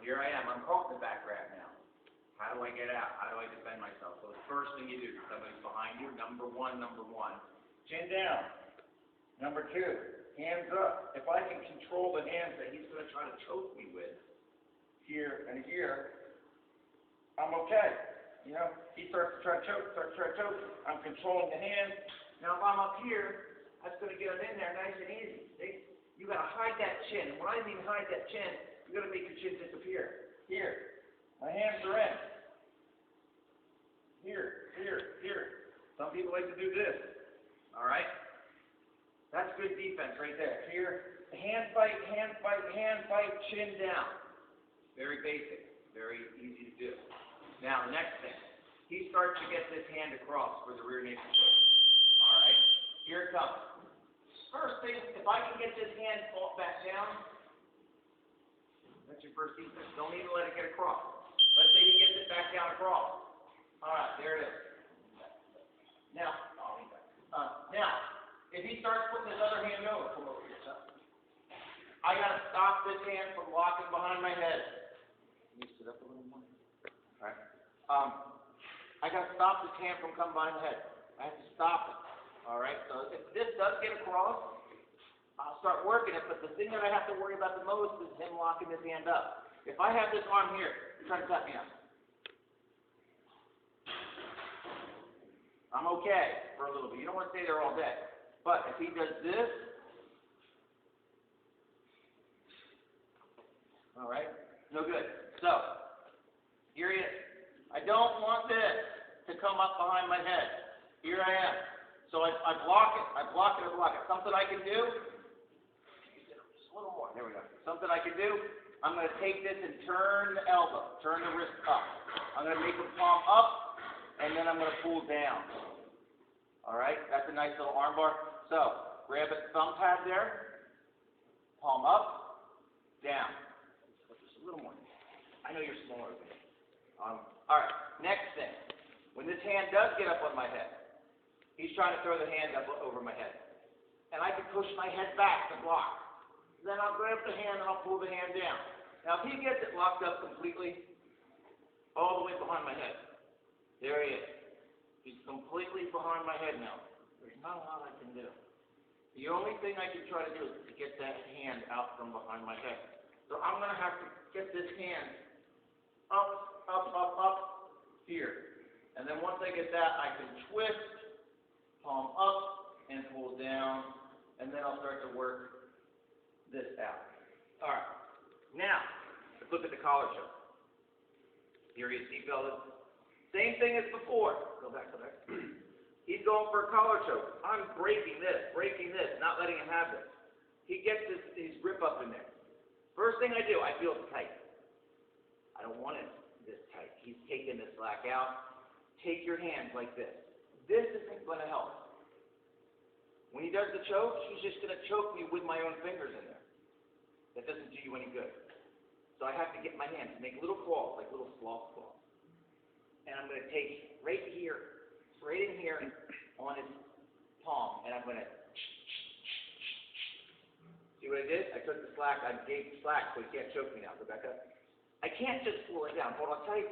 here I am. I'm caught in the back grab now. How do I get out? How do I defend myself? So the first thing you do, somebody's behind you, number one, chin down. Number two, hands up. If I can control the hands that he's going to try to choke me with, here and here, I'm okay. You know, he starts to try to choke, I'm controlling the hands. Now if I'm up here, that's going to get him in there nice and easy. See? You got to hide that chin. When I mean hide that chin, you got to make your chin disappear. Here. My hands are in. Here. Some people like to do this. All right? That's good defense right there. Here, hand fight, chin down. Very basic. Very easy to do. Now, the next thing. He starts to get this hand across for the rear naked choke. All right? Here it comes. First thing, if I can get this hand back down, that's your first defense. Don't even let it get across. Let's say he gets it back down across. All right, there it is. Now, if he starts putting his other hand over, come over here, son. I gotta stop this hand from locking behind my head. Can you sit up a little more? All right. I gotta stop this hand from coming behind the head. I have to stop it. All right. So if this does get across, I'll start working it. But the thing that I have to worry about the most is him locking his hand up. If I have this arm here, try to tap me out. I'm okay for a little bit. You don't want to stay there all day. But if he does this, all right, no good. So, here he is. I don't want this to come up behind my head. Here I am. So I block it. I block it. Something I can do, just a little more. There we go. Something I can do, I'm going to take this and turn the elbow, turn the wrist up. I'm going to make the palm up, and then I'm going to pull down. All right? That's a nice little arm bar. So, grab a thumb pad there, palm up, down. Just a little more. I know you're smaller than me. All right, next thing. When this hand does get up on my head, he's trying to throw the hand up over my head. And I can push my head back to block. Then I'll grab the hand and I'll pull the hand down. Now, if he gets it locked up completely, all the way behind my head, there he is. He's completely behind my head now. There's not a lot I can do. The only thing I can try to do is to get that hand out from behind my head. So I'm going to have to get this hand up, here. And then once I get that, I can twist, palm up, and pull down, and then I'll start to work this out. All right. Now, let's look at the collar choke. Here you see, fellas. Same thing as before. Go back. He's going for a collar choke. I'm breaking this, not letting him have this. He gets his grip up in there. First thing I do, I feel it tight. I don't want it this tight. He's taking the slack out. Take your hands like this. This isn't going to help. When he does the choke, he's just going to choke me with my own fingers in there. That doesn't do you any good. So I have to get my hands, make little claws, like little sloth claws. And I'm going to take right in here on his palm, and I'm going to see what I did? I took the slack, I gave the slack so he can't choke me now. Go back up. I can't just pull it down. Hold on tight.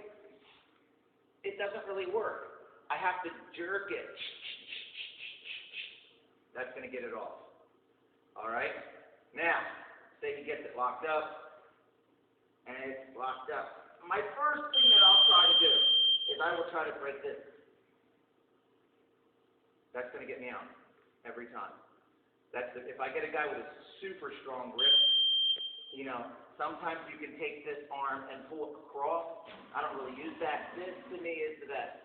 It doesn't really work. I have to jerk it. That's going to get it off. All right? Now, say he gets it locked up, and it's locked up. My first thing that I'll try to do is I will try to break this. That's going to get me out every time. If I get a guy with a super strong grip, you know, sometimes you can take this arm and pull it across. I don't really use that. This, to me, is the best.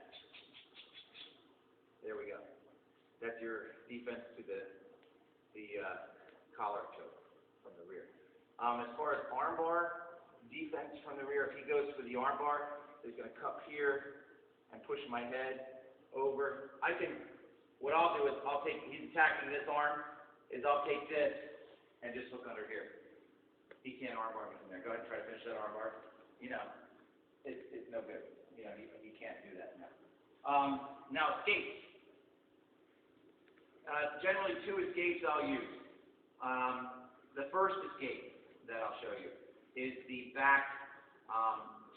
There we go. That's your defense to the collar choke from the rear. As far as arm bar defense from the rear, if he goes for the arm bar, he's going to cup here and push my head over. What I'll do is he's attacking this arm, I'll take this and just hook under here. He can't arm bar me from there. Go ahead and try to finish that arm bar. You know, it's no good. You know, he can't do that now. Now, escapes. Generally, 2 escapes I'll use. The first escape that I'll show you is the back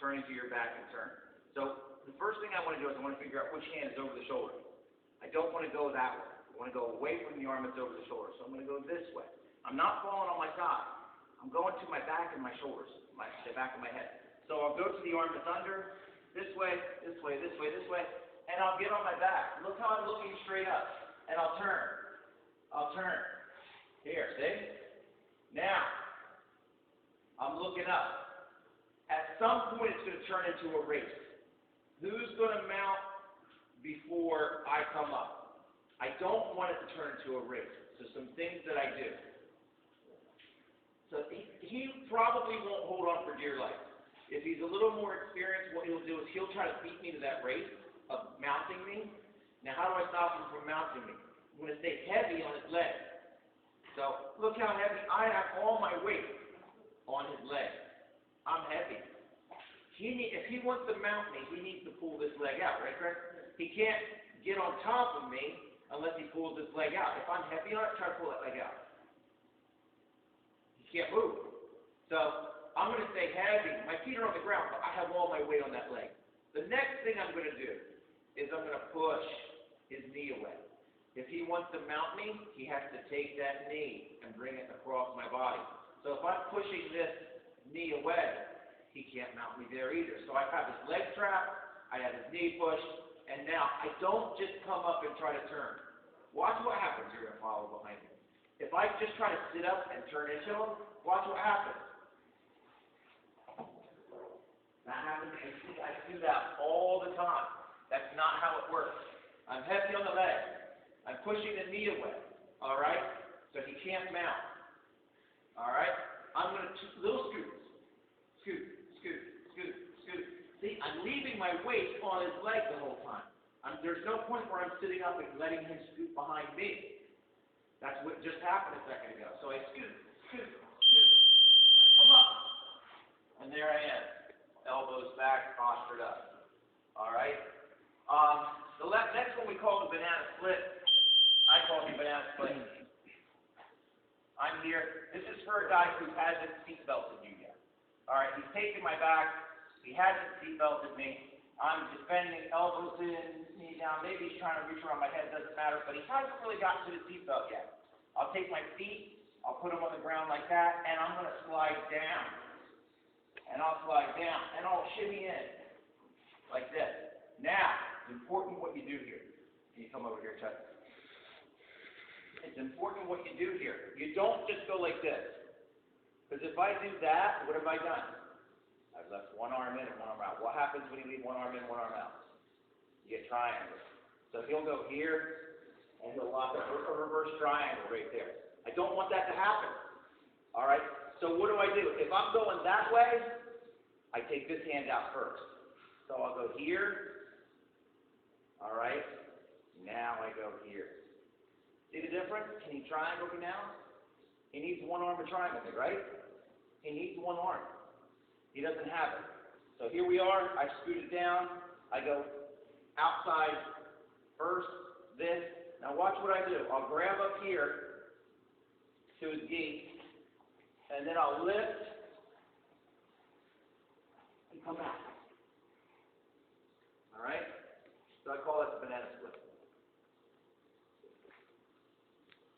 turn into your back and turn. So the first thing I want to do is I want to figure out which hand is over the shoulder. I don't want to go that way. I want to go away from the arm that's over the shoulder. So I'm going to go this way. I'm not falling on my side. I'm going to my back and my shoulders, the back of my head. So I'll go to the arm that's under, this way, this way, this way, this way, and I'll get on my back. Look how I'm looking straight up. And I'll turn. I'll turn. Here, see? Now, I'm looking up. At some point, it's going to turn into a race. Who's going to mount before I come up? I don't want it to turn into a race. So some things that I do. So he probably won't hold on for dear life. If he's a little more experienced, what he'll do is he'll try to beat me to that race of mounting me. Now, how do I stop him from mounting me? I'm going to stay heavy on his leg. So look how heavy I have all my weight on his leg. I'm heavy. If he wants to mount me, he needs to pull this leg out, right, Chris? He can't get on top of me unless he pulls this leg out. If I'm heavy on it, try to pull that leg out. He can't move. So I'm going to stay heavy. My feet are on the ground, but I have all my weight on that leg. The next thing I'm going to do is I'm going to push his knee away. If he wants to mount me, he has to take that knee and bring it across my body. So if I'm pushing this knee away, he can't mount me there either. So I have his leg trapped, I have his knee pushed, and now I don't just come up and try to turn. Watch what happens. You're going to follow behind me. If I just try to sit up and turn into him, watch what happens. That happens. I do that all the time. That's not how it works. I'm heavy on the leg. I'm pushing the knee away. All right? So he can't mount. All right? I'm going to little scoots. Scoot, scoot, scoot, scoot. See, I'm leaving my weight on his leg the whole time. There's no point where I'm sitting up and letting him scoot behind me. That's what just happened a second ago. So I scoot, scoot, scoot. Come up. And there I am. Elbows back, postured up. All right? The next one we call the banana split. I call it the banana split. I'm here. This is for a guy who hasn't seatbelted you yet. All right? He's taking my back. He hasn't seatbelted me. I'm just bending, elbows in, knee down. Maybe he's trying to reach around my head. Doesn't matter. But he hasn't really gotten to the seatbelt yet. I'll take my feet. I'll put them on the ground like that, and I'm going to slide down. And I'll slide down, and I'll shimmy in, like this. Now, it's important what you do here. Can you come over here, Chuck? It's important what you do here. You don't just go like this. Because if I do that, what have I done? I've left one arm in and one arm out. What happens when you leave one arm in, one arm out? You get triangles. So he'll go here, and he'll lock up a reverse triangle right there. I don't want that to happen. All right? So what do? If I'm going that way, I take this hand out first. So I'll go here. All right? Now I go here. See the difference? Can he triangle me now? He needs one arm to triangle me, right? He needs one arm. He doesn't have it. So here we are. I scoot it down. I go outside first, this. Now watch what I do. I'll grab up here to his gi, and then I'll lift and come back.